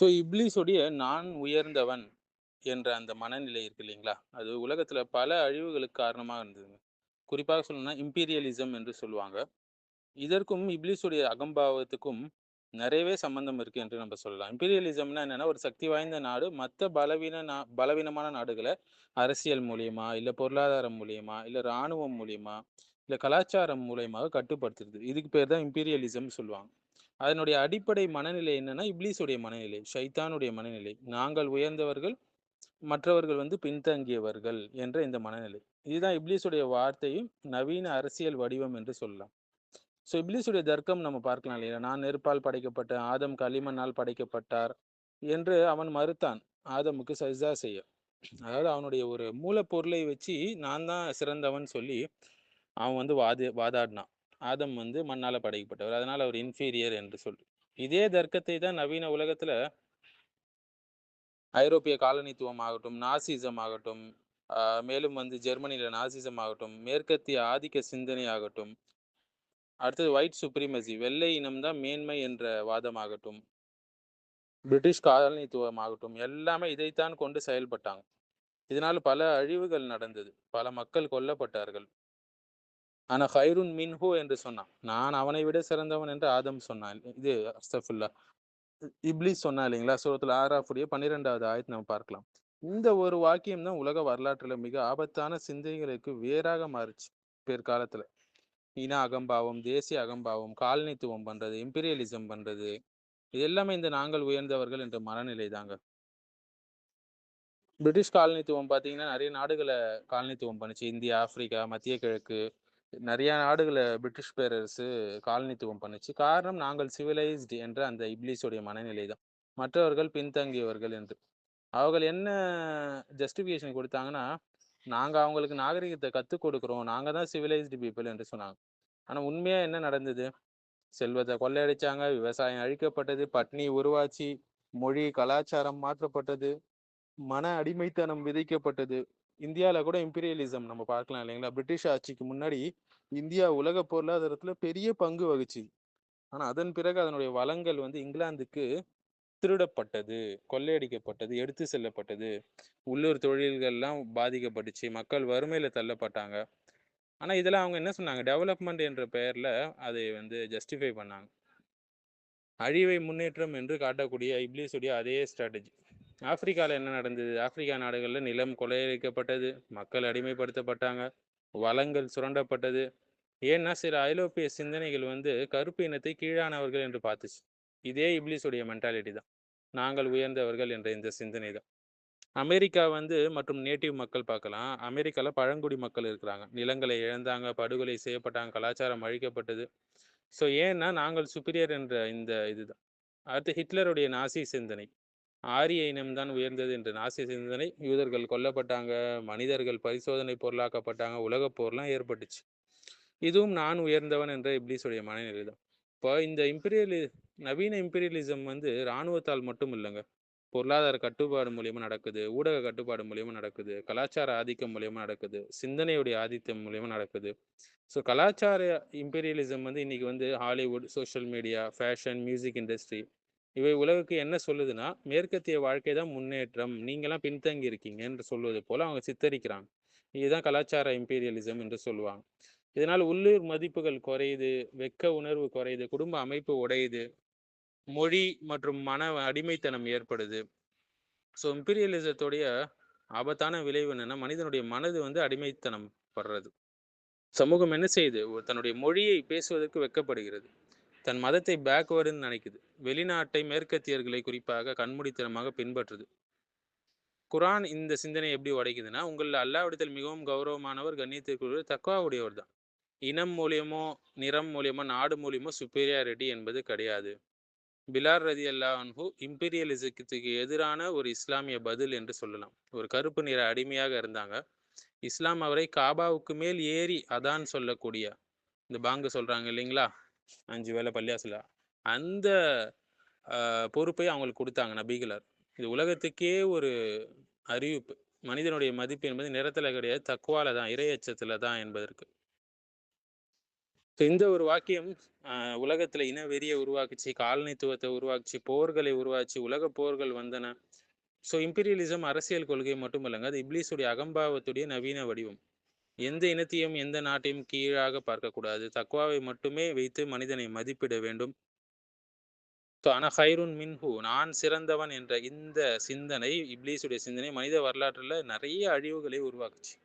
So இப்லீஸுடைய நான் உயர்ந்தவன் என்ற அந்த மனநிலை இருக்கு இல்லைங்களா? அது உலகத்தில பல அழிவுகளுக்கு காரணமா இருந்ததுங்க. குறிப்பாக சொல்லணும்னா இம்பீரியலிசம் என்று சொல்லுவாங்க. இதற்கும் இப்லீஸுடைய அகம்பாவத்துக்கும் நிறையவே சம்பந்தம் இருக்கு என்று நம்ம சொல்லலாம். இம்பீரியலிசம்னா என்னன்னா, ஒரு சக்தி வாய்ந்த நாடு மத்த பலவீனமான நாடுகள அரசியல் மூலியமா, இல்ல பொருளாதாரம் மூலியமா, இல்ல ராணுவம் மூலியமா, இல்ல கலாச்சாரம் மூலியமாக கட்டுப்படுத்துறது. இதுக்கு பேர் தான் இம்பீரியலிசம்னு சொல்லுவாங்க. அதனுடைய அடிப்படை மனநிலை என்னன்னா, இப்லீஸுடைய மனநிலை, ஷைத்தானுடைய மனநிலை. நாங்கள் உயர்ந்தவர்கள், மற்றவர்கள் பின்தங்கியவர்கள் என்ற இந்த மனநிலை. இதுதான் இப்லீஸுடைய வார்த்தையும், நவீன அரசியல் வடிவம் என்று சொல்லலாம். ஸோ இப்லீஸுடைய தர்க்கம் நம்ம பார்க்கலாம் இல்லையா? நான் நெருப்பால் படைக்கப்பட்டேன், ஆதம் களிமண்ணால் படைக்கப்பட்டார் என்று அவன் மறுத்தான். ஆதமுக்கு சஜ்தா செய்ய. அதாவது அவனுடைய ஒரு மூலப்பொருளை வச்சு நான் தான் சிறந்தவன் சொல்லி அவன் வாதாடினான். ஆதம் மண்ணால படைக்கப்பட்டவர். அதனால அவர் இன்ஃபீரியர் என்று சொல்லி. இதே தர்க்கத்தை தான் நவீன உலகத்துல ஐரோப்பிய காலனித்துவம் ஆகட்டும், நாசிசம் ஆகட்டும், மேலும் ஜெர்மனியில நாசிசம் ஆகட்டும், மேற்கத்திய ஆதிக்க சிந்தனை ஆகட்டும், அடுத்தது ஒயிட் சுப்ரீமசி வெள்ளை இனம் தான் மேன்மை என்ற வாதமாகட்டும், பிரிட்டிஷ் காலனித்துவம் ஆகட்டும், எல்லாமே இதைத்தான் கொண்டு செயல்பட்டாங்க. இதனால பல அழிவுகள் நடந்தது. பல மக்கள் கொல்லப்பட்டார்கள். ஆனா "ஹைருன் மின்ஹு" என்று சொன்னான். நான் அவனை விட சிறந்தவன் என்று ஆதம் சொன்னான். இது அஸ்தக்ஃபிருல்லாஹ். இப்லீஸ் சொன்னான் இல்லைங்களா? சூரத்துல் ஆராஃபுடைய 12வது ஆயத் நம்ம பார்க்கலாம். இந்த ஒரு வாக்கியம் தான் உலக வரலாற்றுல மிக ஆபத்தான சிந்தனைகளுக்கு வேராக மாறுச்சு பிற்காலத்துல. இன அகம்பாவம், தேசிய அகம்பாவம், காலனித்துவம் பண்றது, இம்பீரியலிசம் பண்றது, இது எல்லாமே இந்த நாங்கள் உயர்ந்தவர்கள் என்ற மனநிலை தாங்க. பிரிட்டிஷ் காலனித்துவம் பார்த்தீங்கன்னா, நெறைய நாடுகள காலனித்துவம் பண்ணுச்சு. இந்தியா, ஆப்பிரிக்கா, மத்திய கிழக்கு நெறைய நாடுகள பிரிட்டிஷ் பேரரசு காலனித்துவம் பண்ணுச்சு. காரணம் நாங்கள் சிவிலைஸ்ட் என்ற அந்த இப்லீஸுடைய மனநிலை தான். மற்றவர்கள் பின்தங்கியவர்கள் என்று. அவர்கள் என்ன ஜஸ்டிஃபிகேஷன் குடுத்தாங்கன்னா, நாங்க அவங்களுக்கு நாகரிகத்த கத்துக் கொடுக்கிறோம். நாங்க தான் சிவிலைஸ்ட் பீப்பிள் என்று சொன்னாங்க. ஆனா உண்மையா என்ன நடந்தது? செல்வத்த கொள்ளையடிச்சாங்க, விவசாயம் அழிக்கப்பட்டது, பட்டினி உருவாச்சு, மொழி, கலாச்சாரம் மாற்றப்பட்டது. மன அடிமைத்தனம் விதைக்கப்பட்டது. இந்தியால கூட இம்பீரியலிசம் நம்ம பார்க்கலாம் இல்லைங்களா? பிரிட்டிஷ் ஆட்சிக்கு முன்னாடி இந்தியா உலக பொருளாதாரத்துல பெரிய பங்கு வகிச்சுது. ஆனா அதன் பிறகு அதனுடைய வளங்கள் இங்கிலாந்துக்கு திருடப்பட்டது, கொள்ளையடிக்கப்பட்டது, எடுத்து செல்லப்பட்டது. உள்ளூர் தொழில்கள்லாம் பாதிக்கப்பட்டுச்சு. மக்கள் வறுமையில தள்ளப்பட்டாங்க. ஆனா இதெல்லாம் அவங்க என்ன சொன்னாங்க? டெவலப்மெண்ட் என்ற பெயர்ல அதை ஜஸ்டிஃபை பண்ணாங்க. அழிவை முன்னேற்றம் என்று காட்டக்கூடிய இப்லீஸுடைய அதே ஸ்ட்ராட்டஜி. ஆப்பிரிக்கால என்ன நடந்தது? ஆப்பிரிக்கா நாடுகள்ல நிலம் கொள்ளையடிக்கப்பட்டது, மக்கள் அடிமைப்படுத்தப்பட்டாங்க, வளங்கள் சுரண்டப்பட்டது. ஏன்னா சில ஐரோப்பிய சிந்தனைகள் கருப்பு இனத்தை கீழானவர்கள் என்று பார்த்துச்சு. இதே இப்லீஸுடைய மென்டாலிட்டி தான். நாங்கள் உயர்ந்தவர்கள் என்ற இந்த சிந்தனை தான். அமெரிக்கா மற்றும் நேட்டிவ் மக்கள் பார்க்கலாம். அமெரிக்கால பழங்குடி மக்கள் இருக்கிறாங்க. நிலங்களை இழந்தாங்க, படுகொலை செய்யப்பட்டாங்க, கலாச்சாரம் அழிக்கப்பட்டது. ஸோ ஏன்னா நாங்கள் சுப்பீரியர் என்ற இந்த இதுதான். அடுத்து ஹிட்லருடைய நாசி சிந்தனை. ஆரிய இனம் தான் உயர்ந்தது என்ற நாசி சிந்தனை. யூதர்கள் கொல்லப்பட்டாங்க, மனிதர்கள் பரிசோதனை பொருளாக்கப்பட்டாங்க, உலகப் போர்லாம் ஏற்பட்டுச்சு. இதுவும் நான் உயர்ந்தவன் என்ற இப்லீஸுடைய மனநிலை தான். இப்போ இந்த நவீன இம்பீரியலிசம் இராணுவத்தால் மட்டும் இல்லங்க. பொருளாதார கட்டுப்பாடு மூலியமா நடக்குது, ஊடக கட்டுப்பாடு மூலியமா நடக்குது, கலாச்சார ஆதிக்கம் மூலியமா நடக்குது, சிந்தனையுடைய ஆதிக்கம் மூலியமா நடக்குது. ஸோ கலாச்சார இம்பீரியலிசம் இன்னைக்கு Hollywood, social media, fashion, music industry இவை உலகுக்கு என்ன சொல்லுதுன்னா, மேற்கத்திய வாழ்க்கை தான் முன்னேற்றம். நீங்கலாம் பின்தங்கி இருக்கீங்க என்று சொல்வது போல அவங்க சித்தரிக்கிறாங்க. இதுதான் கலாச்சார இம்பீரியலிசம் என்று சொல்லுவாங்க. இதனால் உள்ளூர் மதிப்புகள் குறையுது, வெட்க உணர்வு குறையுது, குடும்ப அமைப்பு உடையுது, மொழி மற்றும் மன அடிமைத்தனம் ஏற்படுது. ஸோ இம்பீரியலிசத்துடைய ஆபத்தான விளைவு என்னன்னா, மனிதனுடைய மனது அடிமைத்தனம் படுறது. சமூகம் என்ன செய்யுது? தன்னுடைய மொழியை பேசுவதற்கு வெட்கப்படுகிறது. தன் மதத்தை பேக்வேர்டுன்னு நினைக்குது. வெளிநாட்டை, மேற்கத்தியர்களை குறிப்பாக கண்மூடித்தனமாக பின்பற்றுது. குரான் இந்த சிந்தனையை எப்படி உடைக்குதுன்னா, உங்கள் அல்லாஹ்விடத்தில் மிகவும் கௌரவமானவர், கண்ணியத்திற்குரியவர், தக்வா உடையவர் தான். இனம் மூலியமோ, நிறம் மூலியமோ, நாடு மூலியமோ சுப்பீரியாரிட்டி என்பது கிடையாது. பிலால் ரலியல்லாஹு அன்ஹு இம்பீரியலிசத்துக்கு எதிரான ஒரு இஸ்லாமிய பதில் என்று சொல்லலாம். ஒரு கருப்பு நிற அடிமையாக இருந்தாங்க. இஸ்லாம் அவரை காபாவுக்கு மேல் ஏறி அதான் சொல்லக்கூடிய, இந்த பாங்கு சொல்றாங்க இல்லைங்களா? 5 வேள பள்ளிவாசல்ல. அந்த பொறுப்பை அவங்களுக்கு குடுத்தாங்க நபிகளார். இது உலகத்துக்கே ஒரு அறிவிப்பு. மனிதனுடைய மதிப்பு என்பது நிறத்தில கிடையாது, தக்வால தான், இறை அச்சத்தில தான் என்பதற்கு. இந்த ஒரு வாக்கியம் உலகத்துல இனவெறிய உருவாக்குச்சு, காலனித்துவத்தை உருவாக்குச்சு, போர்களை உருவாச்சு, உலக போர்கள் வந்தன. இம்பீரியலிசம் அரசியல் கொள்கை மட்டுமல்லங்க, அது இப்லீஸுடைய அகம்பாவத்துடைய நவீன வடிவம். எந்த இனத்தையும் எந்த நாட்டையும் கீழாக பார்க்கக்கூடாது, தக்வாவை மட்டுமே வைத்து மனிதனை மதிப்பிட வேண்டும். அன ஹைருன் மின்ஹு, நான் சிறந்தவன் என்ற இந்த சிந்தனை, இப்லீஸுடைய சிந்தனை மனித வரலாற்றில் நிறைய அழிவுகளை உருவாக்குச்சு.